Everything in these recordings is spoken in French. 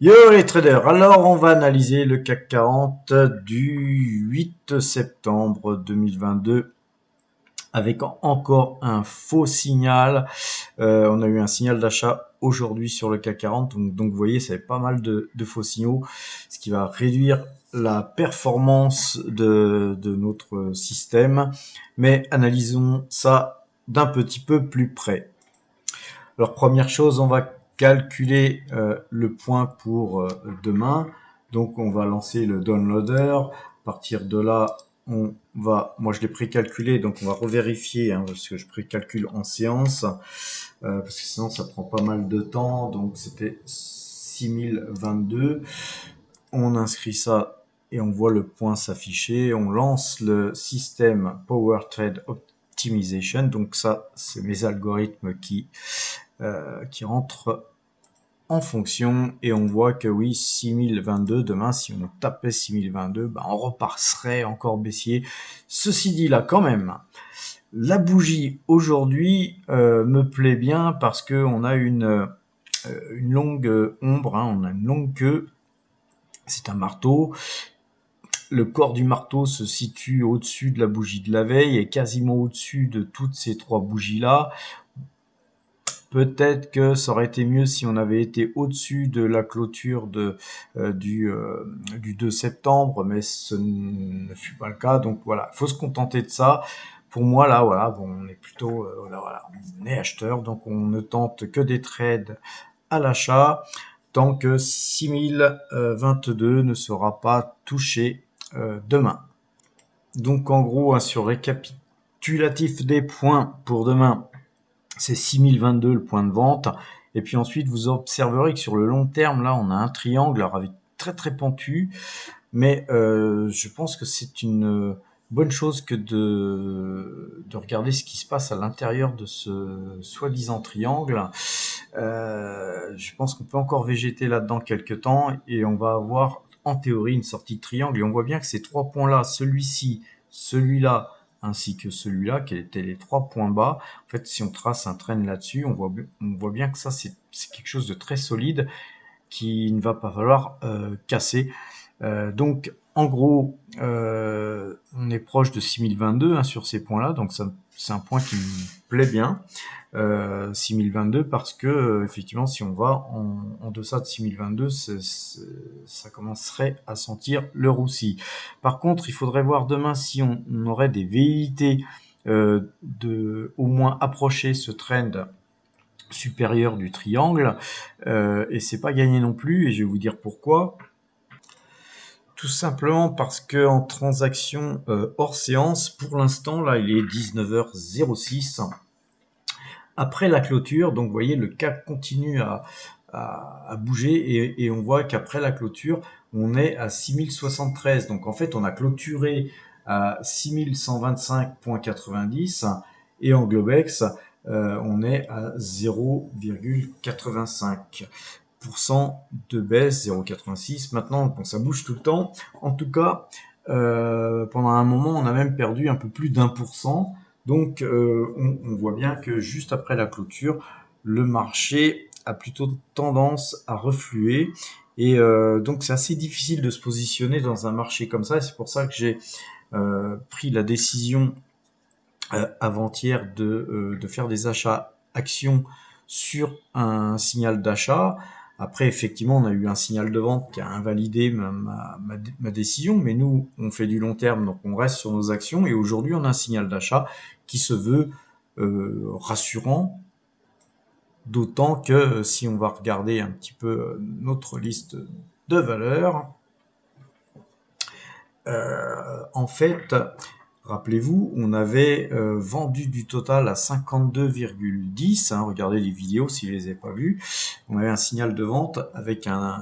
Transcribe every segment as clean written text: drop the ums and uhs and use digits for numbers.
Yo les traders, alors on va analyser le CAC 40 du 8 septembre 2022 avec encore un faux signal. On a eu un signal d'achat aujourd'hui sur le CAC 40, donc vous voyez, ça fait pas mal de faux signaux, ce qui va réduire la performance de notre système. Mais analysons ça d'un petit peu plus près. Alors première chose, on va calculer le point pour demain. Donc on va lancer le downloader. À partir de là, on va, moi je l'ai précalculé, donc on va revérifier parce que je précalcule en séance, parce que sinon ça prend pas mal de temps. Donc c'était 6022. On inscrit ça et on voit le point s'afficher. On lance le système Power Trade Optimization. Donc ça, c'est mes algorithmes qui rentrent en fonction et on voit que oui, 6022, demain si on tapait 6022, ben on repasserait encore baissier. Ceci dit là quand même, la bougie aujourd'hui me plaît bien parce que on a une longue ombre, on a une longue queue, c'est un marteau. Le corps du marteau se situe au-dessus de la bougie de la veille et quasiment au-dessus de toutes ces trois bougies là. Peut-être que ça aurait été mieux si on avait été au-dessus de la clôture du 2 septembre, mais ce ne fut pas le cas. Donc voilà, il faut se contenter de ça. Pour moi, là, voilà, bon, on est plutôt, voilà, on est acheteur, donc on ne tente que des trades à l'achat tant que 6022 ne sera pas touché demain. Donc en gros, sur récapitulatif des points pour demain, c'est 6022 le point de vente. Et puis ensuite, vous observerez que sur le long terme, là, on a un triangle avec très très pentu. Mais je pense que c'est une bonne chose que de regarder ce qui se passe à l'intérieur de ce soi-disant triangle. Je pense qu'on peut encore végéter là-dedans quelques temps et on va avoir en théorie une sortie de triangle. Et on voit bien que ces trois points-là, celui-ci, celui-là, ainsi que celui-là, qui étaient les trois points bas. En fait, si on trace un trend là-dessus, on voit bien que ça, c'est quelque chose de très solide qui ne va pas falloir casser. Donc, en gros, on est proche de 6022 sur ces points-là, donc c'est un point qui me plaît bien. 6022 parce que effectivement si on va en deçà de 6022 ça commencerait à sentir le roussi. Par contre il faudrait voir demain si on aurait des velléités de au moins approcher ce trend supérieur du triangle et c'est pas gagné non plus et je vais vous dire pourquoi. Tout simplement parce que en transaction hors séance, pour l'instant là il est 19h06. Après la clôture, donc vous voyez le CAC continue à bouger et on voit qu'après la clôture, on est à 6073. Donc en fait, on a clôturé à 6125,90 et en Globex, on est à 0,85% de baisse, 0,86. Maintenant, bon, ça bouge tout le temps. En tout cas, pendant un moment, on a même perdu un peu plus d'1%. Donc, on voit bien que juste après la clôture, le marché a plutôt tendance à refluer. Et donc, c'est assez difficile de se positionner dans un marché comme ça. Et c'est pour ça que j'ai pris la décision avant-hier de faire des achats actions sur un signal d'achat. Après, effectivement, on a eu un signal de vente qui a invalidé ma décision, mais nous, on fait du long terme, donc on reste sur nos actions. Et aujourd'hui, on a un signal d'achat qui se veut rassurant, d'autant que si on va regarder un petit peu notre liste de valeurs, en fait, rappelez-vous, on avait vendu du total à 52,10. Regardez les vidéos si vous les avez pas vues. On avait un signal de vente avec un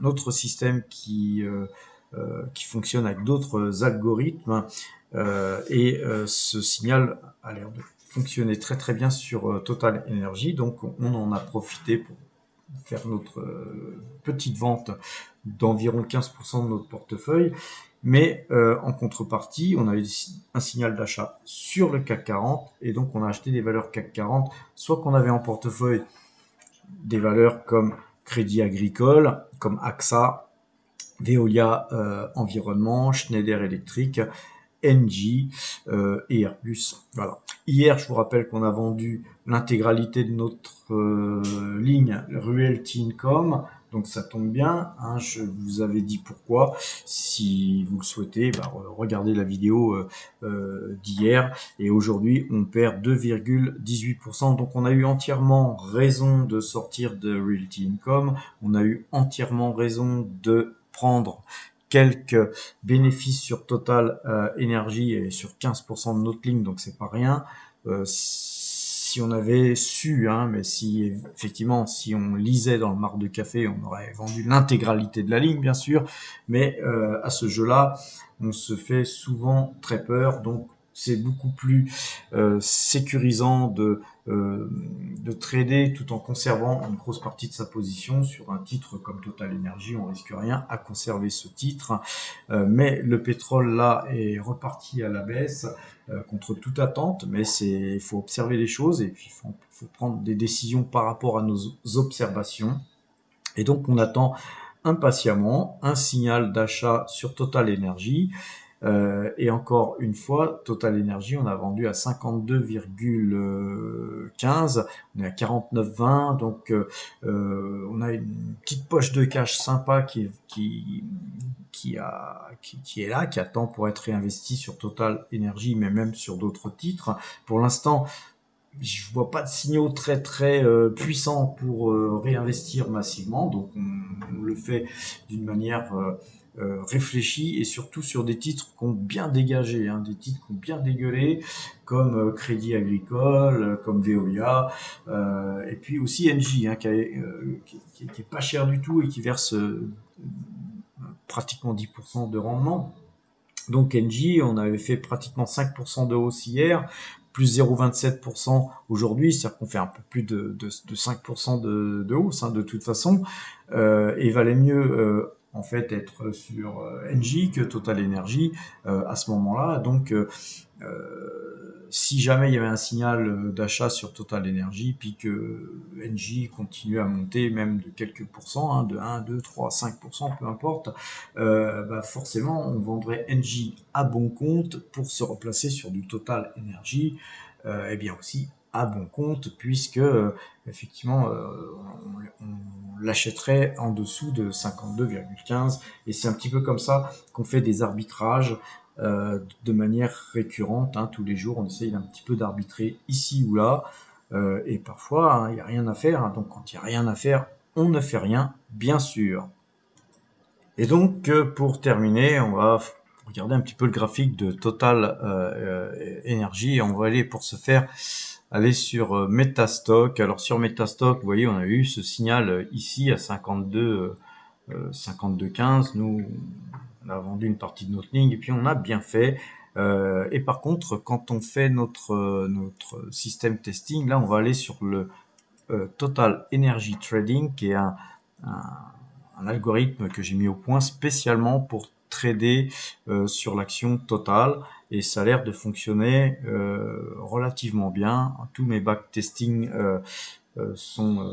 autre système qui fonctionne avec d'autres algorithmes. Ce signal a l'air de fonctionner très très bien sur Total Energy. Donc on en a profité pour faire notre petite vente d'environ 15% de notre portefeuille. Mais en contrepartie, on a eu un signal d'achat sur le CAC 40 et donc on a acheté des valeurs CAC 40, soit qu'on avait en portefeuille des valeurs comme Crédit Agricole, comme AXA, Veolia Environnement, Schneider Electric, Engie et Airbus. Voilà. Hier, je vous rappelle qu'on a vendu l'intégralité de notre ligne Realty Income. Donc ça tombe bien, hein, je vous avais dit pourquoi. Si vous le souhaitez, bah, regardez la vidéo d'hier. Et aujourd'hui, on perd 2,18%. Donc on a eu entièrement raison de sortir de Realty Income. On a eu entièrement raison de prendre quelques bénéfices sur Total Énergie et sur 15% de notre ligne, donc c'est pas rien. Si on avait su, hein, mais si effectivement, si on lisait dans le marc de café, on aurait vendu l'intégralité de la ligne, bien sûr. Mais à ce jeu-là, on se fait souvent très peur, donc c'est beaucoup plus sécurisant de trader tout en conservant une grosse partie de sa position sur un titre comme Total Energy. On risque rien à conserver ce titre, mais le pétrole là est reparti à la baisse contre toute attente, mais il faut observer les choses et puis faut prendre des décisions par rapport à nos observations. Et donc on attend impatiemment un signal d'achat sur Total Energy. Et encore une fois, Total Energy, on a vendu à 52,15, on est à 49,20, donc on a une petite poche de cash sympa qui est là, qui attend pour être réinvesti sur Total Energy, mais même sur d'autres titres. Pour l'instant, je vois pas de signaux très très puissants pour réinvestir massivement, donc on le fait d'une manière réfléchie et surtout sur des titres qui ont bien dégagé, hein, des titres qui ont bien dégueulé, comme Crédit Agricole, comme Veolia, et puis aussi Engie, hein, qui est pas cher du tout et qui verse pratiquement 10% de rendement. Donc Engie, on avait fait pratiquement 5% de hausse hier, plus 0,27% aujourd'hui, c'est-à-dire qu'on fait un peu plus de 5% de hausse, hein, de toute façon, et valait mieux en fait être sur Engie que Total Energy à ce moment-là. Donc si jamais il y avait un signal d'achat sur Total Energy, puis que Engie continue à monter même de quelques pourcents, hein, de 1, 2, 3, 5%, peu importe, bah forcément on vendrait Engie à bon compte pour se replacer sur du Total Energy, et bien aussi à bon compte, puisque effectivement on l'achèterait en dessous de 52,15, et c'est un petit peu comme ça qu'on fait des arbitrages de manière récurrente, hein, tous les jours on essaye un petit peu d'arbitrer ici ou là, et parfois il n'y a rien à faire, hein, donc quand il n'y a rien à faire, on ne fait rien, bien sûr. Et donc pour terminer, on va regarder un petit peu le graphique de Total Energy, et on va aller pour ce faire aller sur Metastock. Alors sur Metastock, vous voyez, on a eu ce signal ici à 52,15. Nous, on a vendu une partie de notre ligne et puis on a bien fait. Et par contre, quand on fait notre système testing, là, on va aller sur le Total Energy Trading, qui est un algorithme que j'ai mis au point spécialement pour trader sur l'action Total, et ça a l'air de fonctionner relativement bien. Tous mes backtesting sont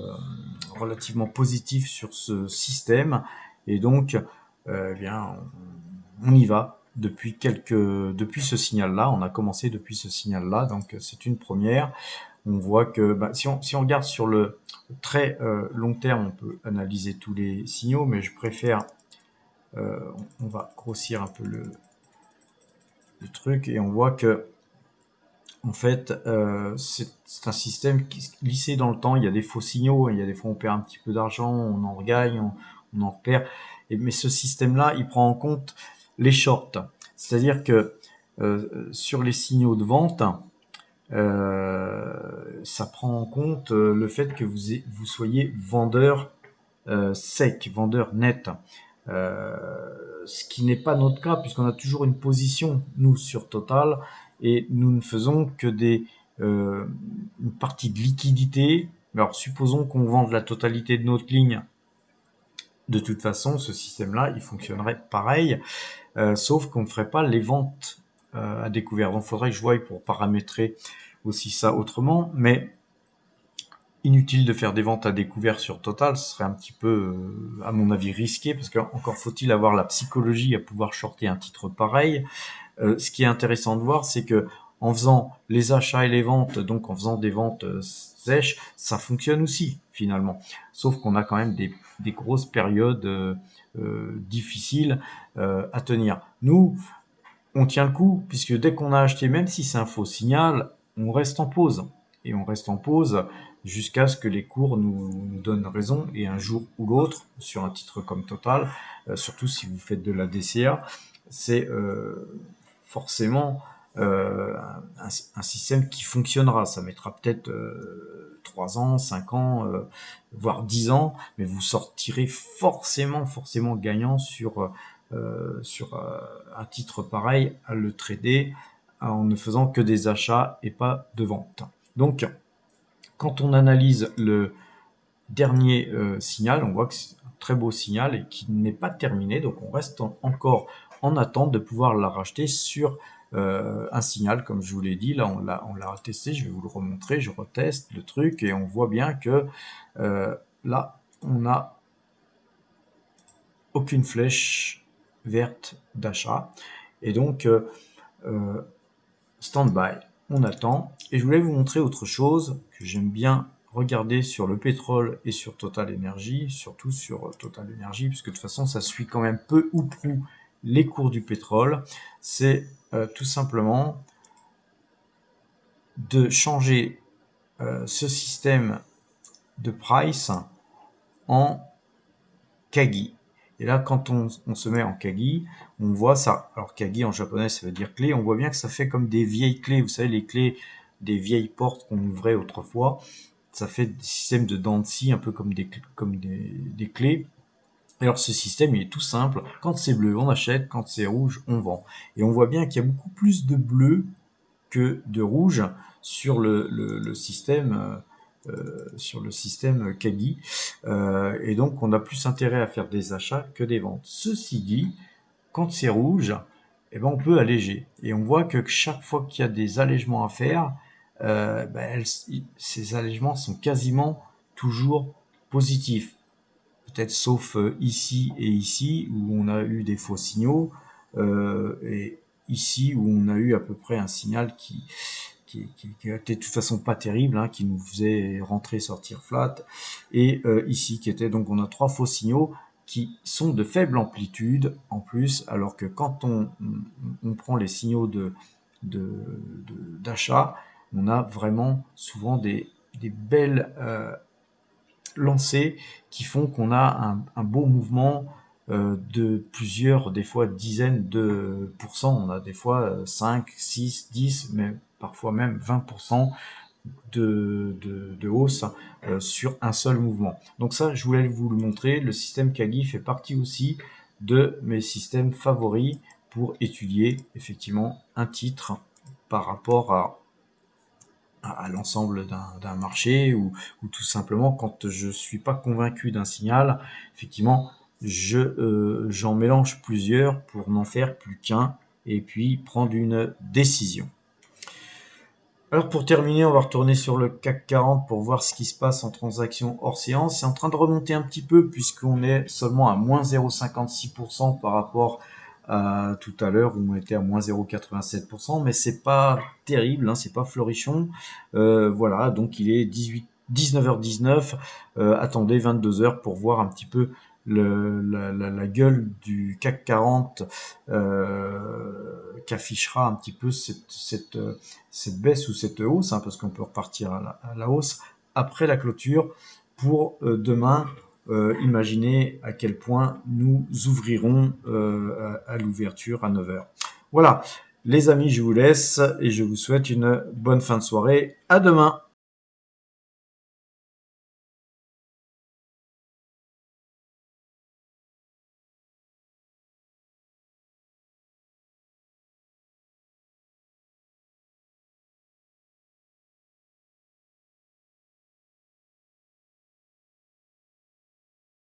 relativement positifs sur ce système, et donc eh bien on y va depuis ce signal-là. On a commencé depuis ce signal-là, donc c'est une première. On voit que bah, si on regarde sur le très long terme, on peut analyser tous les signaux, mais je préfère, on va grossir un peu le truc, et on voit que en fait c'est un système qui se glissait dans le temps. Il y a des faux signaux, il y a des fois on perd un petit peu d'argent, on en regagne, on en perd, mais ce système-là, il prend en compte les shorts, c'est-à-dire que sur les signaux de vente, ça prend en compte le fait que vous soyez vendeur sec, vendeur net. Ce qui n'est pas notre cas, puisqu'on a toujours une position, nous, sur Total, et nous ne faisons que une partie de liquidité. Alors, supposons qu'on vende la totalité de notre ligne. De toute façon, ce système-là, il fonctionnerait pareil, sauf qu'on ne ferait pas les ventes à découvert. Donc, il faudrait que je voie pour paramétrer aussi ça autrement, mais inutile de faire des ventes à découvert sur Total, ce serait un petit peu, à mon avis, risqué, parce qu'encore faut-il avoir la psychologie à pouvoir shorter un titre pareil. Ce qui est intéressant de voir, c'est que en faisant les achats et les ventes, donc en faisant des ventes sèches, ça fonctionne aussi finalement. Sauf qu'on a quand même des grosses périodes difficiles à tenir. Nous, on tient le coup, puisque dès qu'on a acheté, même si c'est un faux signal, on reste en pause. Et on reste en pause jusqu'à ce que les cours nous donnent raison. Et un jour ou l'autre, sur un titre comme Total, surtout si vous faites de la DCA, c'est forcément un système qui fonctionnera. Ça mettra peut-être 3 ans, 5 ans, voire 10 ans, mais vous sortirez forcément gagnant sur un titre pareil à le trader en ne faisant que des achats et pas de ventes. Donc, quand on analyse le dernier signal, on voit que c'est un très beau signal et qui n'est pas terminé, donc on reste encore en attente de pouvoir la racheter sur un signal, comme je vous l'ai dit. Là, on l'a testé, je vais vous le remontrer, je reteste le truc et on voit bien que là, on n'a aucune flèche verte d'achat. Et donc, stand-by, on attend. Et je voulais vous montrer autre chose que j'aime bien regarder sur le pétrole et sur Total Energy, surtout sur Total Energy, puisque de toute façon, ça suit quand même peu ou prou les cours du pétrole. C'est tout simplement de changer ce système de price en Kagi. Et là, quand on se met en Kagi, on voit ça. Alors Kagi en japonais, ça veut dire clé. On voit bien que ça fait comme des vieilles clés. Vous savez, les clés des vieilles portes qu'on ouvrait autrefois. Ça fait des systèmes de dents de scie, un peu comme des clés. Alors ce système, il est tout simple. Quand c'est bleu, on achète. Quand c'est rouge, on vend. Et on voit bien qu'il y a beaucoup plus de bleu que de rouge sur le système Kagi. Et donc, on a plus intérêt à faire des achats que des ventes. Ceci dit, quand c'est rouge, eh ben, on peut alléger. Et on voit que chaque fois qu'il y a des allègements à faire, ces allègements sont quasiment toujours positifs. Peut-être sauf ici et ici, où on a eu des faux signaux, et ici où on a eu à peu près un signal qui était de toute façon pas terrible, hein, qui nous faisait rentrer, sortir flat, et ici qui était, donc on a 3 faux signaux qui sont de faible amplitude en plus, alors que quand on prend les signaux d'achat, on a vraiment souvent des belles lancées qui font qu'on a un beau mouvement de plusieurs, des fois dizaines de pourcents. On a des fois 5, 6, 10, mais parfois même 20% de hausse sur un seul mouvement. Donc ça, je voulais vous le montrer. Le système Kagi fait partie aussi de mes systèmes favoris pour étudier effectivement un titre par rapport à l'ensemble d'un marché, ou tout simplement quand je suis pas convaincu d'un signal, effectivement, j'en mélange plusieurs pour n'en faire plus qu'un et puis prendre une décision. Alors pour terminer, on va retourner sur le CAC 40 pour voir ce qui se passe en transactions hors séance. C'est en train de remonter un petit peu puisqu'on est seulement à moins 0,56% par rapport à tout à l'heure où on était à moins 0,87%, mais c'est pas terrible, hein, c'est pas florichon. Voilà, donc il est 19h19. Attendez 22h pour voir un petit peu la gueule du CAC 40 qu'affichera un petit peu cette baisse ou cette hausse, hein, parce qu'on peut repartir à la hausse après la clôture pour demain. Imaginez à quel point nous ouvrirons à l'ouverture à 9h. Voilà, les amis, je vous laisse et je vous souhaite une bonne fin de soirée. À demain.